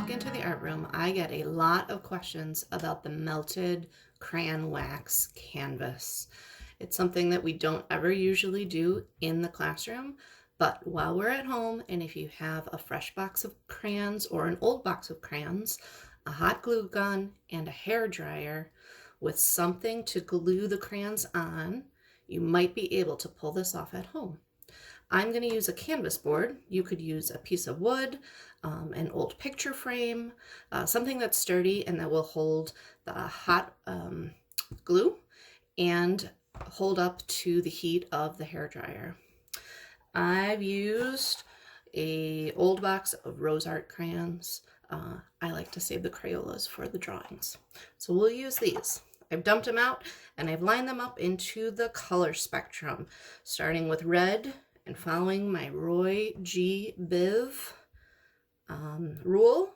walk into the art room, I get a lot of questions about the melted crayon wax canvas. It's something that we don't ever usually do in the classroom, but while we're at home, and if you have a fresh box of crayons or an old box of crayons, a hot glue gun, and a hair dryer with something to glue the crayons on, you might be able to pull this off at home. I'm going to use a canvas board. You could use a piece of wood, an old picture frame, something that's sturdy and that will hold the hot glue and hold up to the heat of the hair dryer. I've used an old box of Rose Art crayons. I like to save the Crayolas for the drawings. So we'll use these. I've dumped them out and I've lined them up into the color spectrum, starting with red and following my Roy G. Biv rule.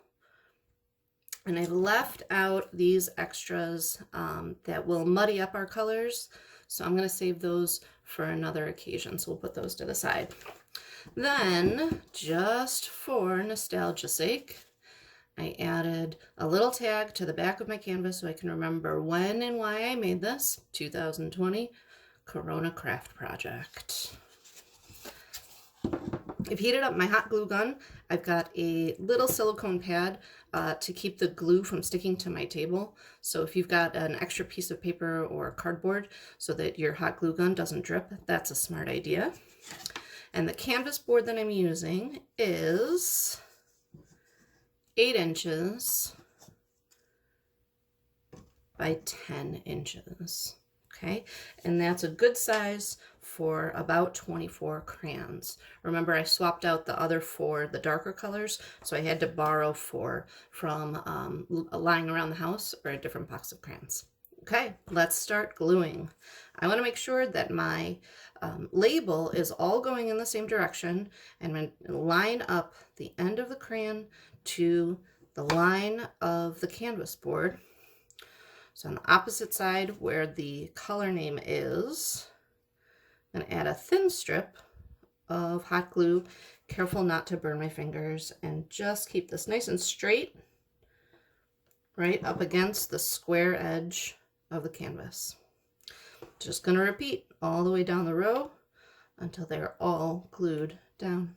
And I've left out these extras that will muddy up our colors. So I'm going to save those for another occasion. So we'll put those to the side. Then, just for nostalgia's sake, I added a little tag to the back of my canvas so I can remember when and why I made this. 2020 Corona Craft Project. I've heated up my hot glue gun. I've got a little silicone pad to keep the glue from sticking to my table. So if you've got an extra piece of paper or cardboard so that your hot glue gun doesn't drip, that's a smart idea. And the canvas board that I'm using is 8 inches by 10 inches. Okay, and that's a good size for about 24 crayons. Remember, I swapped out the other 4, the darker colors, so I had to borrow 4 from lying around the house or a different box of crayons. Okay, let's start gluing. I want to make sure that my label is all going in the same direction, and I'm going to line up the end of the crayon to the line of the canvas board. So on the opposite side where the color name is, I'm going to add a thin strip of hot glue. Careful not to burn my fingers, and just keep this nice and straight right up against the square edge of the canvas. Just going to repeat all the way down the row until they're all glued down.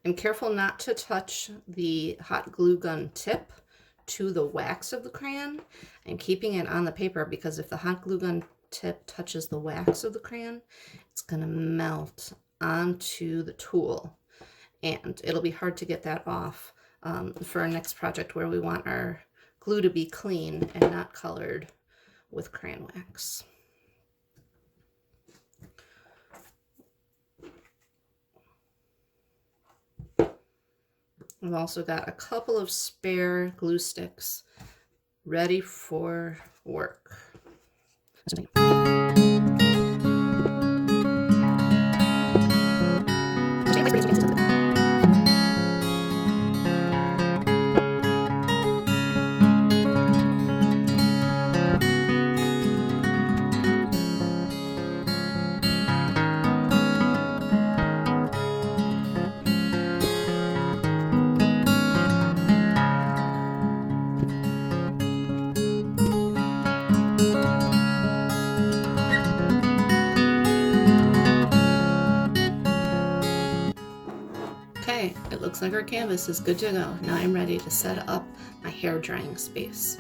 I'm careful not to touch the hot glue gun tip to the wax of the crayon. I'm keeping it on the paper because if the hot glue gun tip touches the wax of the crayon, it's going to melt onto the tool. And it'll be hard to get that off for our next project where we want our glue to be clean and not colored with crayon wax. I've also got a couple of spare glue sticks ready for work. Okay, it looks like our canvas is good to go. Now I'm ready to set up my hair drying space.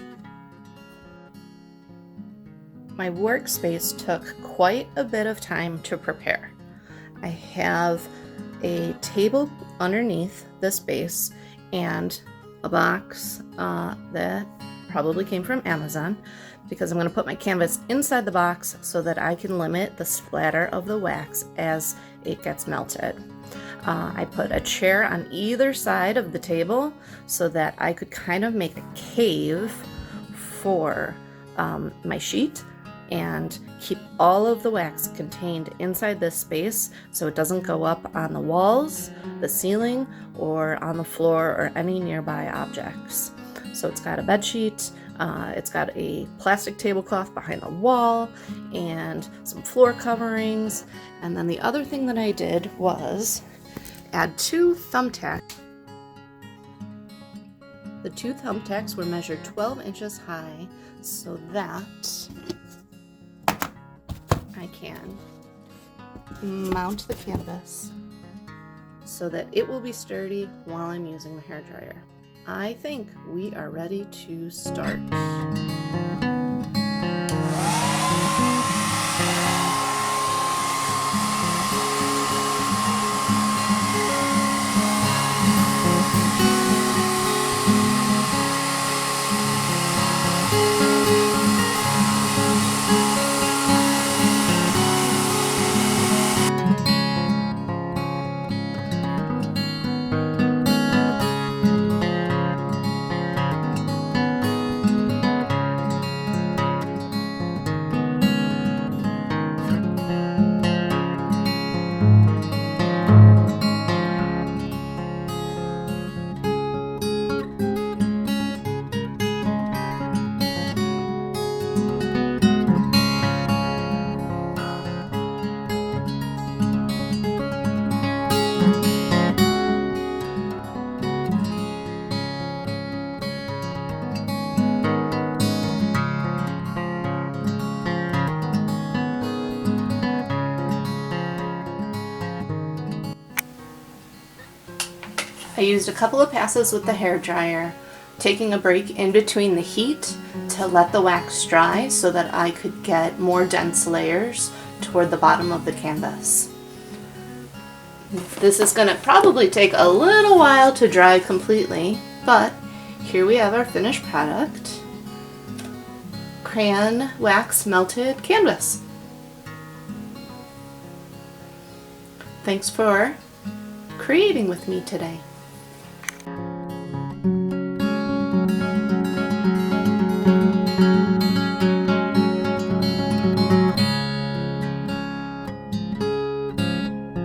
My workspace took quite a bit of time to prepare. I have a table underneath this base and a box that probably came from Amazon, because I'm going to put my canvas inside the box so that I can limit the splatter of the wax as it gets melted. I put a chair on either side of the table so that I could kind of make a cave for my sheet and keep all of the wax contained inside this space so it doesn't go up on the walls, the ceiling, or on the floor or any nearby objects. So it's got a bed sheet, It's got a plastic tablecloth behind the wall and some floor coverings. And then the other thing that I did was add 2 thumbtacks. The 2 thumbtacks were measured 12 inches high so that I can mount the canvas so that it will be sturdy while I'm using the hairdryer. I think we are ready to start. I used a couple of passes with the hairdryer, taking a break in between the heat to let the wax dry so that I could get more dense layers toward the bottom of the canvas. This is going to probably take a little while to dry completely, but here we have our finished product. Crayon Wax Melted Canvas. Thanks for creating with me today.